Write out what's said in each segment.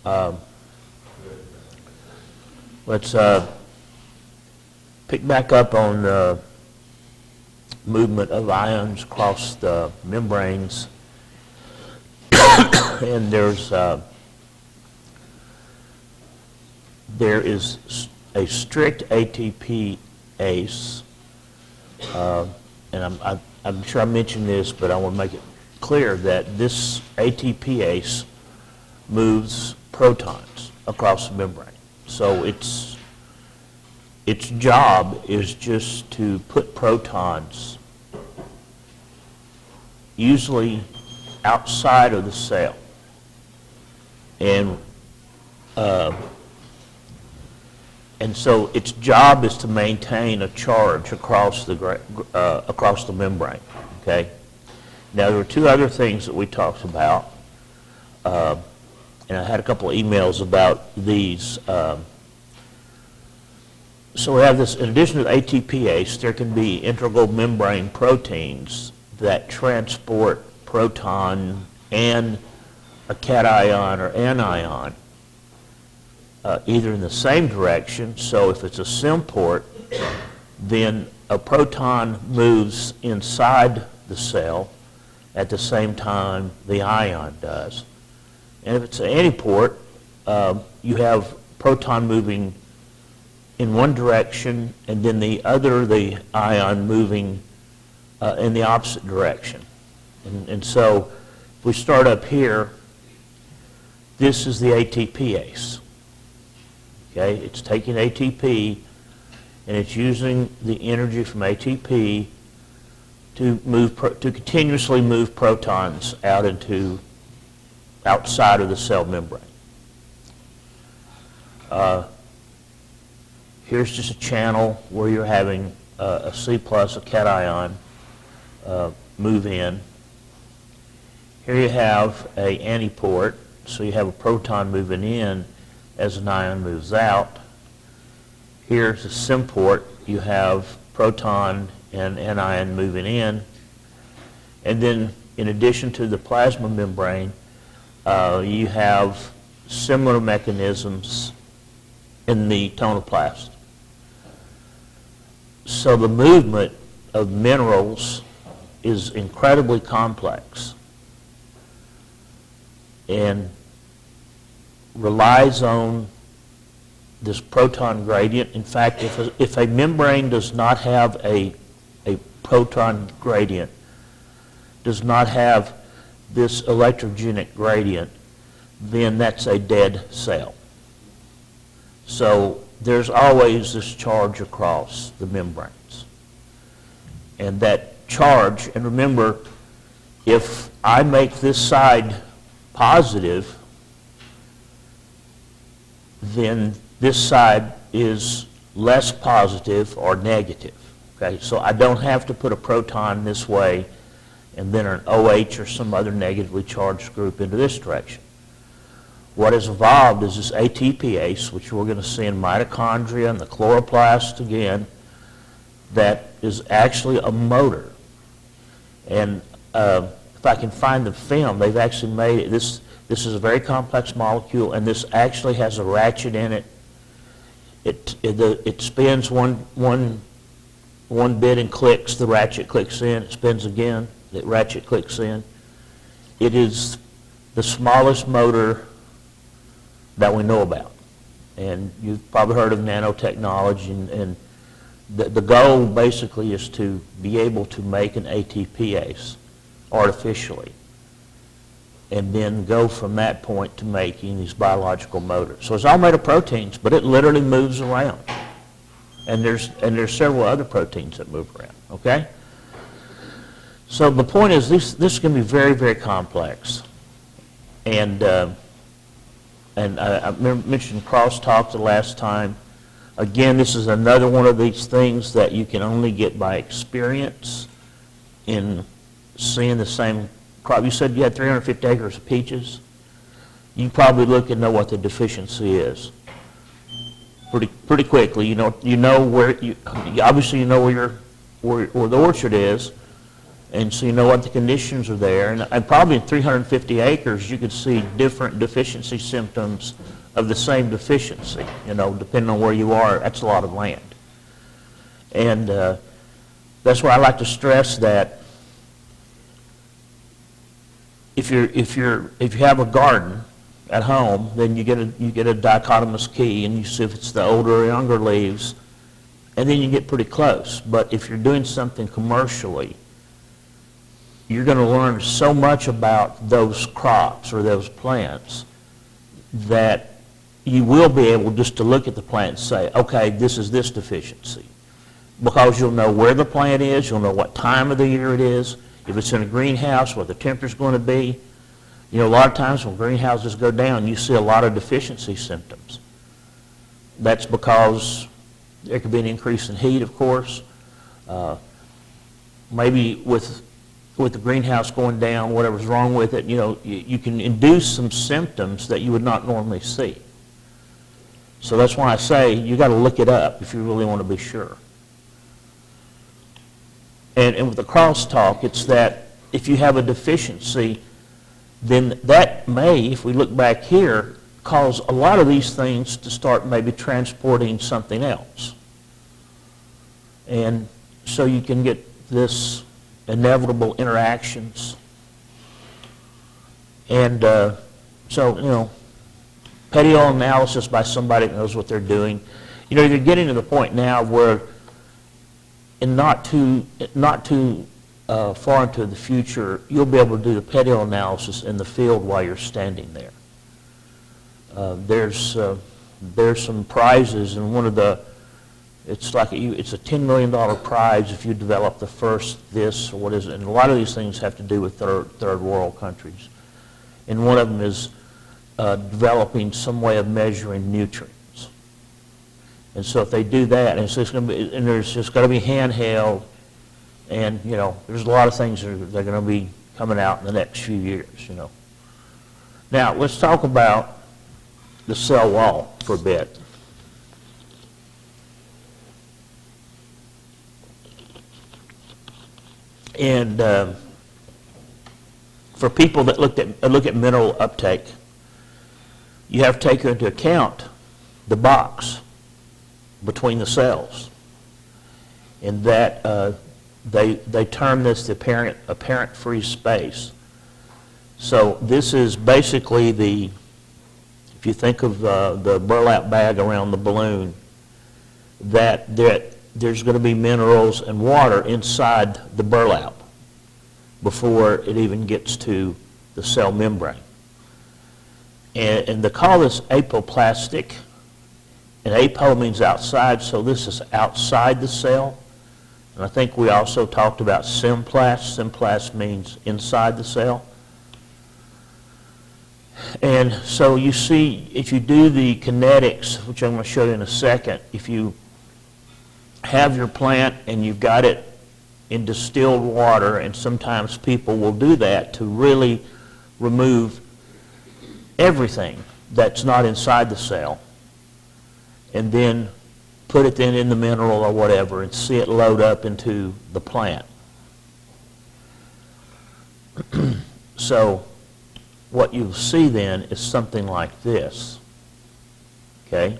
Um, let's pick back up on the movement of ions across the membranes. And there is a strict ATP ACE, and I'm sure I mentioned this, but I want to make it clear that this ATP ACE moves protons across the membrane. So its job is just to put protons usually outside of the cell. And so its job is to maintain a charge across the membrane. Okay. Now there were two other things that we talked about, and I had a couple of emails about these. So we have this, in addition to ATPase, there can be integral membrane proteins that transport proton and a cation or anion either in the same direction. So if it's a symport, then a proton moves inside the cell at the same time the ion does. And if it's an antiport, you have proton moving in one direction and then the ion moving in the opposite direction. And so if we start up here, this is the ATPase. Okay, it's taking ATP and it's using the energy from ATP to continuously move protons outside of the cell membrane. Here's just a channel where you're having a C plus, a cation, move in. Here you have a antiport, so you have a proton moving in as an ion moves out. Here's a symport, you have proton and anion moving in. And then in addition to the plasma membrane, you have similar mechanisms in the tonoplast. So the movement of minerals is incredibly complex and relies on this proton gradient. In fact, if a membrane does not have a proton gradient, does not have this electrogenic gradient, then that's a dead cell. So there's always this charge across the membranes. And that charge, and remember, if I make this side positive, then this side is less positive or negative. Okay, so I don't have to put a proton this way and then an OH or some other negatively charged group into this direction. What has evolved is this ATPase, which we're going to see in mitochondria and the chloroplast again, that is actually a motor. And if I can find the film, they've actually made it. This is a very complex molecule, and this actually has a ratchet in it. It spins one bit and clicks. The ratchet clicks in. It spins again. The ratchet clicks in. It is the smallest motor that we know about. And you've probably heard of nanotechnology, and the goal basically is to be able to make an ATPase artificially and then go from that point to making these biological motors. So it's all made of proteins, but it literally moves around. And there's several other proteins that move around, okay? So the point is this can be very, very complex. And I mentioned crosstalk the last time. Again, this is another one of these things that you can only get by experience in seeing the same crop. You said you had 350 acres of peaches. You probably look and know what the deficiency is pretty quickly. You know where obviously you know where the orchard is, And so you know what the conditions are there. And probably in 350 acres, you could see different deficiency symptoms of the same deficiency, depending on where you are. That's a lot of land. And that's why I like to stress that if you have a garden at home, then you get a dichotomous key, and you see if it's the older or younger leaves, and then you get pretty close. But if you're doing something commercially, you're going to learn so much about those crops or those plants that you will be able just to look at the plant and say, okay, this is this deficiency. Because you'll know where the plant is, you'll know what time of the year it is, if it's in a greenhouse, what the temperature's going to be. A lot of times when greenhouses go down, you see a lot of deficiency symptoms. That's because there could be an increase in heat, of course. Maybe with the greenhouse going down, whatever's wrong with it, you can induce some symptoms that you would not normally see. So that's why I say you got to look it up if you really want to be sure. And with the crosstalk, it's that if you have a deficiency, then that may, if we look back here, cause a lot of these things to start maybe transporting something else. And so you can get this inevitable interactions. And so, petiole analysis by somebody that knows what they're doing. You're getting to the point now where and not too far into the future, you'll be able to do the petiole analysis in the field while you're standing there. There's some prizes, and it's a $10 million prize if you develop the first this or what is it, and a lot of these things have to do with third world countries. And one of them is developing some way of measuring nutrients. And so if they do that, and there's just going to be handheld, and there's a lot of things that are going to be coming out in the next few years. Now let's talk about the cell wall for a bit. And for people that look at mineral uptake, you have to take into account the box between the cells, and that they term this the apparent free space. So this is basically if you think of the burlap bag around the balloon, that there's going to be minerals and water inside the burlap before it even gets to the cell membrane. And they call this apoplastic. And apo means outside, so this is outside the cell. And I think we also talked about symplast. Symplast means inside the cell. And so you see, if you do the kinetics, which I'm going to show you in a second, if you have your plant and you've got it in distilled water, and sometimes people will do that to really remove everything that's not inside the cell, and then put it then in the mineral or whatever and see it load up into the plant. So what you'll see then is something like this, okay?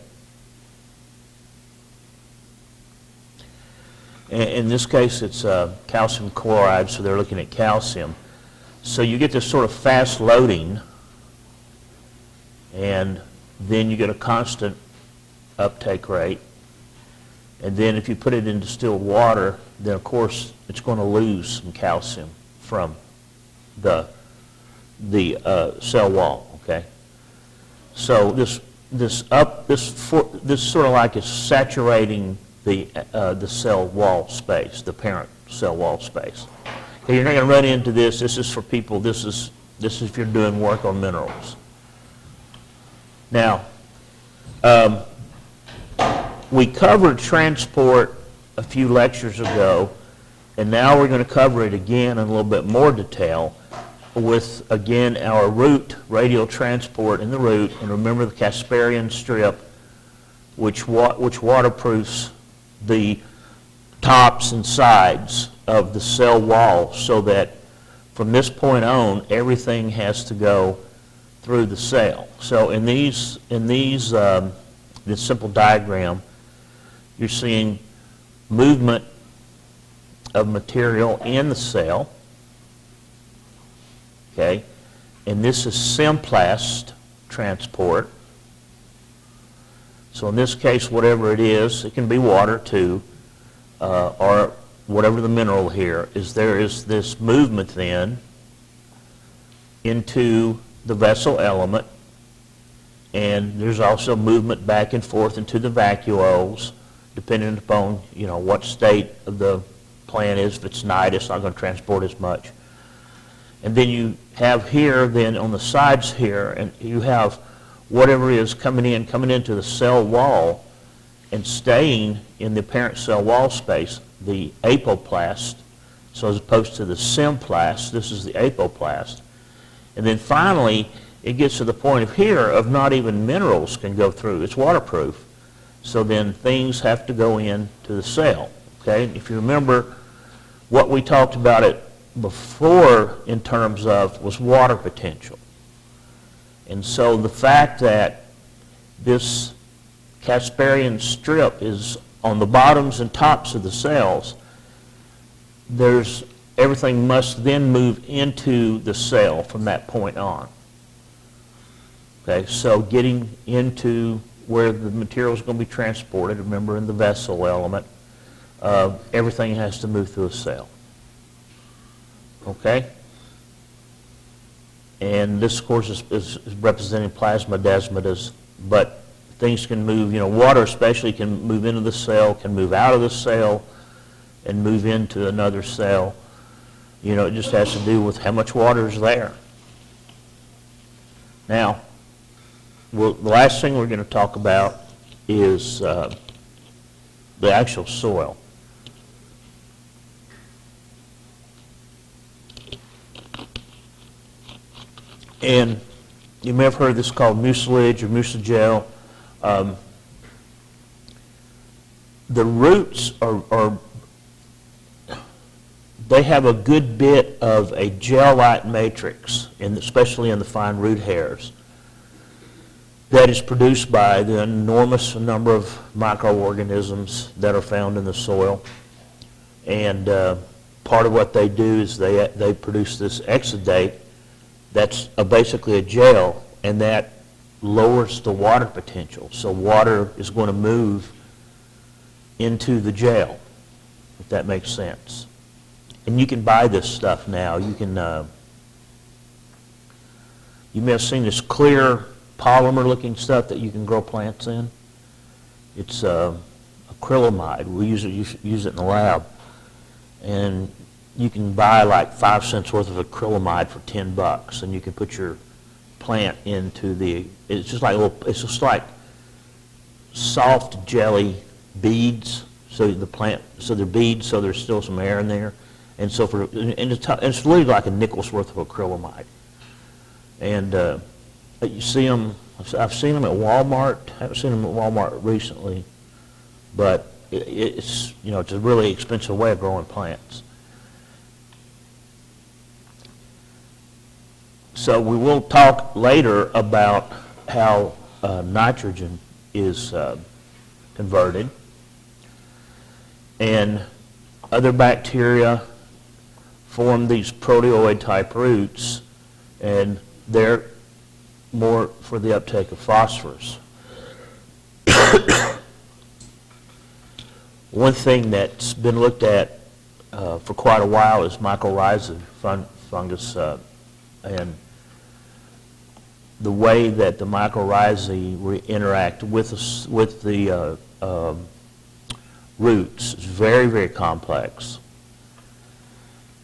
In this case, it's calcium chloride, so they're looking at calcium. So you get this sort of fast loading, and then you get a constant uptake rate. And then if you put it in distilled water, then of course it's going to lose some calcium from the cell wall. Okay. So this sort of like is saturating the cell wall space, the parent cell wall space. Okay, you're not going to run into this. This is for people. This is if you're doing work on minerals. Now, we covered transport a few lectures ago, and now we're going to cover it again in a little bit more detail with, again, our root, radial transport in the root. And remember the Casparian strip, which waterproofs the tops and sides of the cell wall, so that from this point on, everything has to go through the cell. So in this simple diagram, you're seeing movement of material in the cell, okay? And this is Symplast transport. So in this case, whatever it is, it can be water too, or whatever the mineral here is, there is this movement then into the vessel element, and there's also movement back and forth into the vacuoles, depending upon, you know, what state of the plant is. If it's night, it's not going to transport as much. And then you have here, then on the sides here, and you have whatever is coming into the cell wall and staying in the parent cell wall space, the apoplast. So as opposed to the Symplast, this is the apoplast. And then finally, it gets to the point of here of not even minerals can go through. It's waterproof. So then things have to go into the cell. Okay? If you remember, what we talked about it before in terms of was water potential. And so the fact that this Casparian strip is on the bottoms and tops of the cells, everything must then move into the cell from that point on. Okay, so getting into where the material is going to be transported, remember in the vessel element, everything has to move through a cell. Okay? And this, of course, is representing plasmodesmatas, but things can move, you know, water especially can move into the cell, can move out of the cell, and move into another cell. You know, it just has to do with how much water is there. Now, the last thing we're going to talk about is the actual soil. And you may have heard this called mucilage or mucigel. The roots they have a good bit of a gel-like matrix, especially in the fine root hairs, that is produced by the enormous number of microorganisms that are found in the soil. And part of what they do is they produce this exudate that's basically a gel, and that lowers the water potential. So water is going to move into the gel, if that makes sense. And you can buy this stuff now. You can. You may have seen this clear polymer-looking stuff that you can grow plants in. It's acrylamide. We use it in the lab, and you can buy like 5 cents worth of acrylamide for $10, and you can put your plant into the. It's just like soft jelly beads. So they're beads, so there's still some air in there. And so it's really like a nickel's worth of acrylamide. And you see them, I've seen them at Walmart. I haven't seen them at Walmart recently, but it's a really expensive way of growing plants. So we will talk later about how nitrogen is converted, and other bacteria form these proteoid type roots, and they're more for the uptake of phosphorus. One thing that's been looked at for quite a while is mycorrhizae fungus, and the way that the mycorrhizae interact with the roots is very, very complex,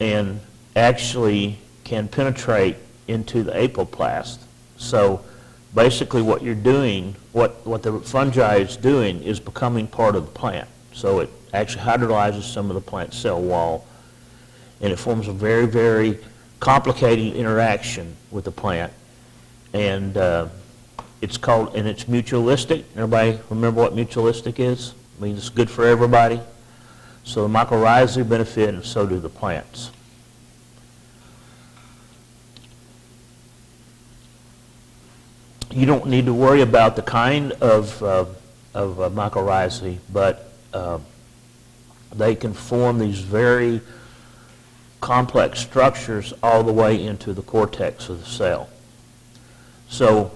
and actually can penetrate into the apoplast. So basically what you're doing, what the fungi is doing, is becoming part of the plant. So it actually hydrolyzes some of the plant cell wall, and it forms a very, very complicated interaction with the plant. And it's mutualistic. Everybody remember what mutualistic is? It means it's good for everybody. So the mycorrhizae benefit, and so do the plants. You don't need to worry about the kind of mycorrhizae, but they can form these very complex structures all the way into the cortex of the cell. So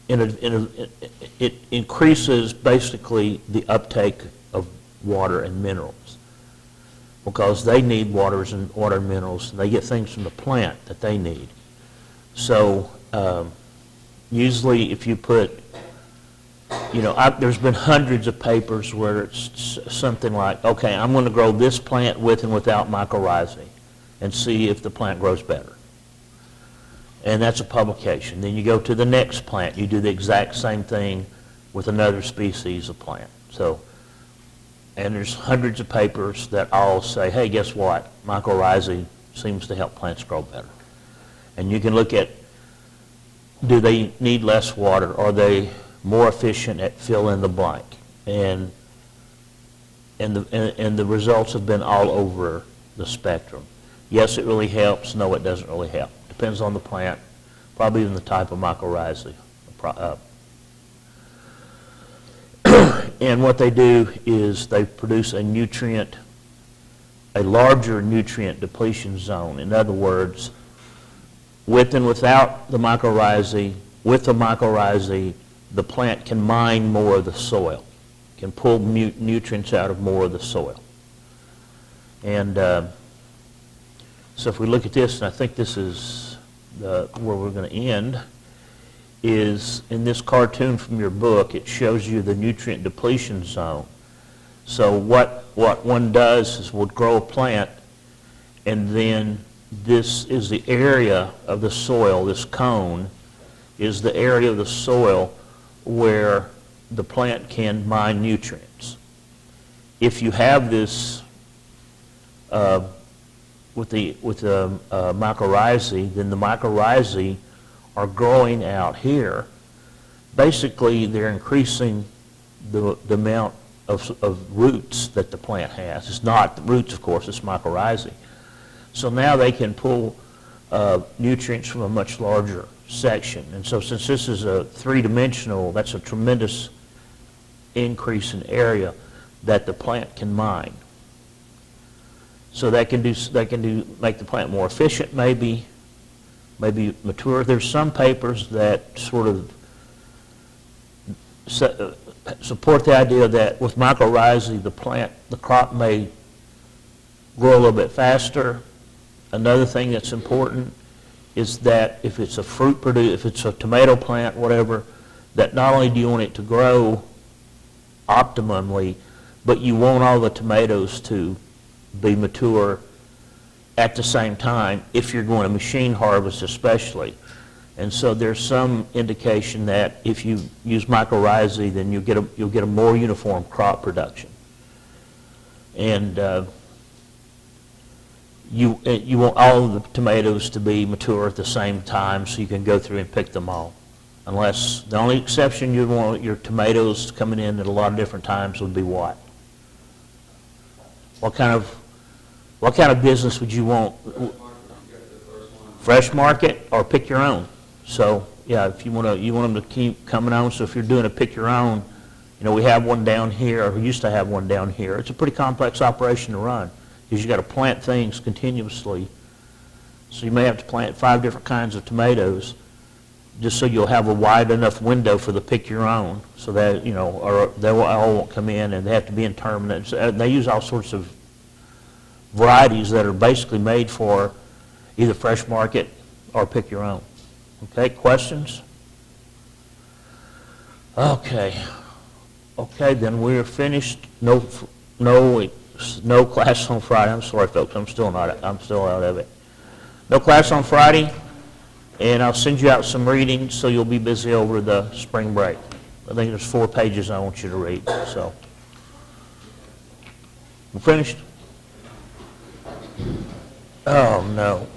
it increases basically the uptake of water and minerals, because they need water and minerals, and they get things from the plant that they need. So usually if you put, there's been hundreds of papers where it's something like, okay, I'm going to grow this plant with and without mycorrhizae and see if the plant grows better. And that's a publication. Then you go to the next plant. You do the exact same thing with another species of plant. So, and there's hundreds of papers that all say, hey, guess what? Mycorrhizae seems to help plants grow better. And you can look at, do they need less water? Are they more efficient at fill in the blank? And the results have been all over the spectrum. Yes, it really helps. No, it doesn't really help. Depends on the plant, probably even the type of mycorrhizae. And what they do is they produce a larger nutrient depletion zone. In other words, with and without the mycorrhizae, with the mycorrhizae, the plant can mine more of the soil, can pull nutrients out of more of the soil. And so if we look at this, and I think this is where we're going to end, is in this cartoon from your book, it shows you the nutrient depletion zone. So what one does is we'll grow a plant, and then this is the area of the soil, this cone is the area of the soil where the plant can mine nutrients. If you have this with the mycorrhizae, then the mycorrhizae are growing out here. Basically, they're increasing the amount of roots that the plant has. It's not the roots, of course, it's mycorrhizae. So now they can pull nutrients from a much larger section. And so since this is a three-dimensional, that's a tremendous increase in area that the plant can mine. So that can make the plant more efficient, maybe mature. There's some papers that sort of support the idea that with mycorrhizae, the crop may grow a little bit faster. Another thing that's important is that if it's a if it's a tomato plant, whatever, that not only do you want it to grow optimally, but you want all the tomatoes to be mature at the same time if you're going to machine harvest especially. And so there's some indication that if you use mycorrhizae, then you'll get a more uniform crop production. And you want all of the tomatoes to be mature at the same time so you can go through and pick them all. Unless the only exception you want your tomatoes coming in at a lot of different times would be what? What kind of business would you want? Fresh market or pick your own. So yeah, if you want them to keep coming on. So if you're doing a pick your own, we have one down here, or we used to have one down here. It's a pretty complex operation to run because you got to plant things continuously. So you may have to plant 5 different kinds of tomatoes just so you'll have a wide enough window for the pick your own, so that or they all won't come in, and they have to be in terminates. They use all sorts of varieties that are basically made for either fresh market or pick your own. Okay, questions? Okay, then we're finished. No class on Friday. I'm sorry, folks. I'm still out of it. No class on Friday, and I'll send you out some readings so you'll be busy over the spring break. I think there's 4 pages I want you to read. So we're finished. Oh no.